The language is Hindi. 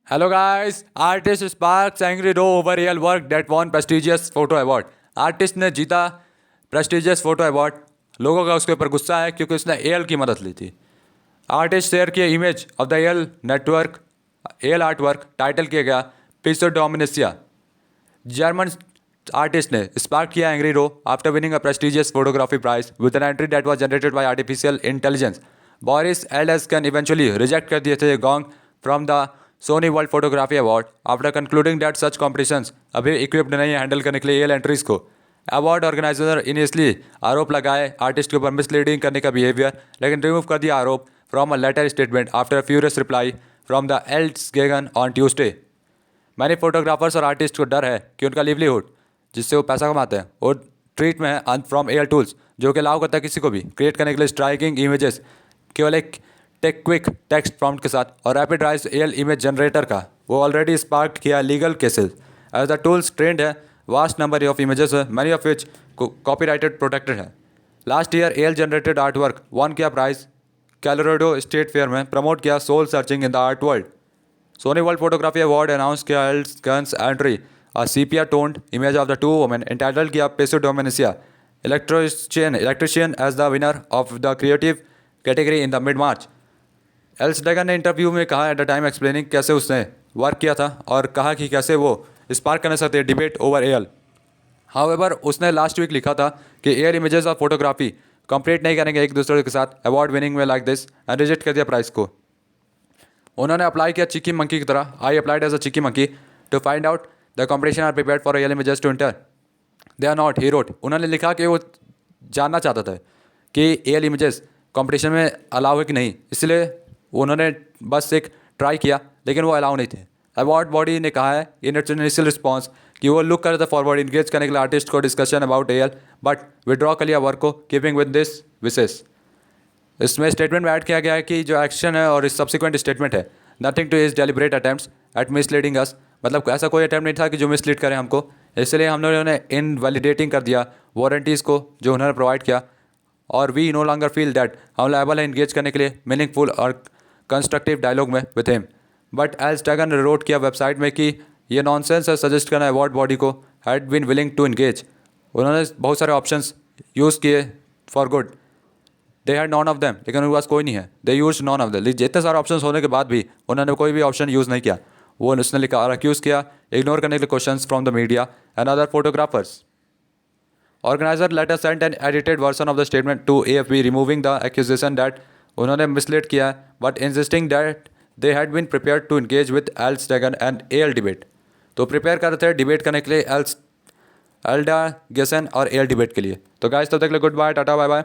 Hello guys, artist sparks angry row over real work that won prestigious photo award. Artist ने जीता प्रेस्टिजियस फोटो अवार्ड. लोगों का उसके ऊपर गुस्सा है क्योंकि उसने एल की मदद ली थी. आर्टिस्ट शेयर किए image of the AI network AI art work title किया गया पिसो डोमिनेसिया. जर्मन आर्टिस्ट ने स्पार्क किया angry row after winning a prestigious photography prize with an entry that was generated by artificial intelligence. Boris Eldagsen eventually reject कर दिए थे gong from the Sony World Photography award after concluding that such competitions अभी इक्विप्ड नहीं है हैंडल करने के लिए एल एंट्रीज को. अवार्ड ऑर्गेनाइजर इनिशियली आरोप लगाए आर्टिस्ट के ऊपर मिसलीडिंग करने का बिहेवियर, लेकिन रिमूव कर दिया आरोप from a later statement after furious reply from the Eldagsen on Tuesday. मैंने फोटोग्राफर्स और आर्टिस्ट को डर है कि उनका लिवलीहुड जिससे वो पैसा कमाते हैं वो ट्रीट में है फ्रॉम एयर टूल्स जो कि अलाउ करता है किसी को भी क्रिएट करने के लिए स्ट्राइकिंग इमेजेस केवल एक क्विक टेक्स्ट प्रॉम्प्ट के साथ और rapid rise AI image generator का. वो ऑलरेडी स्पार्क किया legal cases as the tools trained है वास्ट नंबर ऑफ इमेजेस है many of which copyrighted protected है. Last year AI generated art work won किया प्राइज कैलोराडो स्टेट फेयर में प्रमोट किया soul searching in the art world. Sony World Photography Award announced Guns entry, a sepia-toned image of the two women entitled किया Peso Dominecia, electrician as the winner of the creative category in the mid-March. एल्सडेगन ने इंटरव्यू में कहा एट द टाइम एक्सप्लेनिंग कैसे उसने वर्क किया था और कहा कि कैसे वो स्पार्क करना सकते हैं डिबेट ओवर एल. हाउएवर उसने लास्ट वीक लिखा था कि air images of photography complete नहीं करेंगे एक दूसरे के साथ अवार्ड विनिंग में लाइक दिस एंड रिजेक्ट कर दिया प्राइस को. उन्होंने अप्लाई किया चिकी मंकी की तरह. I applied as a cheeky monkey to find out the competition are prepared for real images to enter they are not. He wrote. उन्होंने लिखा कि वो जानना चाहता था कि एल इमेजेस कॉम्पिटिशन में अलाउ है कि नहीं, इसलिए उन्होंने बस एक ट्राई किया लेकिन वो अलाउ नहीं थे. अवार्ड बॉडी ने कहा है इन इट्स इनिशियल रिस्पॉन्स कि वो लुक कर था फॉरवर्ड इंगेज करने के लिए आर्टिस्ट को discussion about L but withdraw कर लिया वर्क को कीपिंग विद दिस विशेष. इसमें स्टेटमेंट में ऐड किया गया है कि जो एक्शन है और इस सब्सिक्वेंट स्टेटमेंट है nothing to is deliberate attempts at misleading us. मतलब ऐसा कोई अटैम्प्ट नहीं था कि जो मिसलीड करें हमको, इसलिए हम लोगों ने इनवैलिडेटिंग कर दिया वारंटीज़ को जो उन्होंने प्रोवाइड किया. और we no longer feel that हम लायबल है इंगेज करने के लिए मीनिंगफुल और कंस्ट्रक्टिव डायलॉग में विथ हिम. बट एल्सडेगन ने रोट किया वेबसाइट में कि ये नॉनसेंस है सजेस्ट करना अवार्ड बॉडी को had been willing to engage. उन्होंने बहुत सारे ऑप्शंस यूज़ किए for good. They had none of them, लेकिन उनके पास कोई नहीं है. They use none of them. जितने सारे ऑप्शंस होने के बाद भी उन्होंने कोई भी ऑप्शन यूज़ नहीं किया. वो उसने लिखा और अक्यूज़ किया इग्नोर करने के लिए questions from the media and other photographers. Organiser later sent an edited version of the statement to AFP removing the accusation that उन्होंने मिसलीड किया but insisting that they had been prepare to engage with Eldagsen and AI debate. तो प्रिपेयर कर रहे थे डिबेट करने के लिए एल्डा गेसन और एल डिबेट के लिए. तो गाइस तब तक के लिए गुड बाय, टाटा बाय बाय.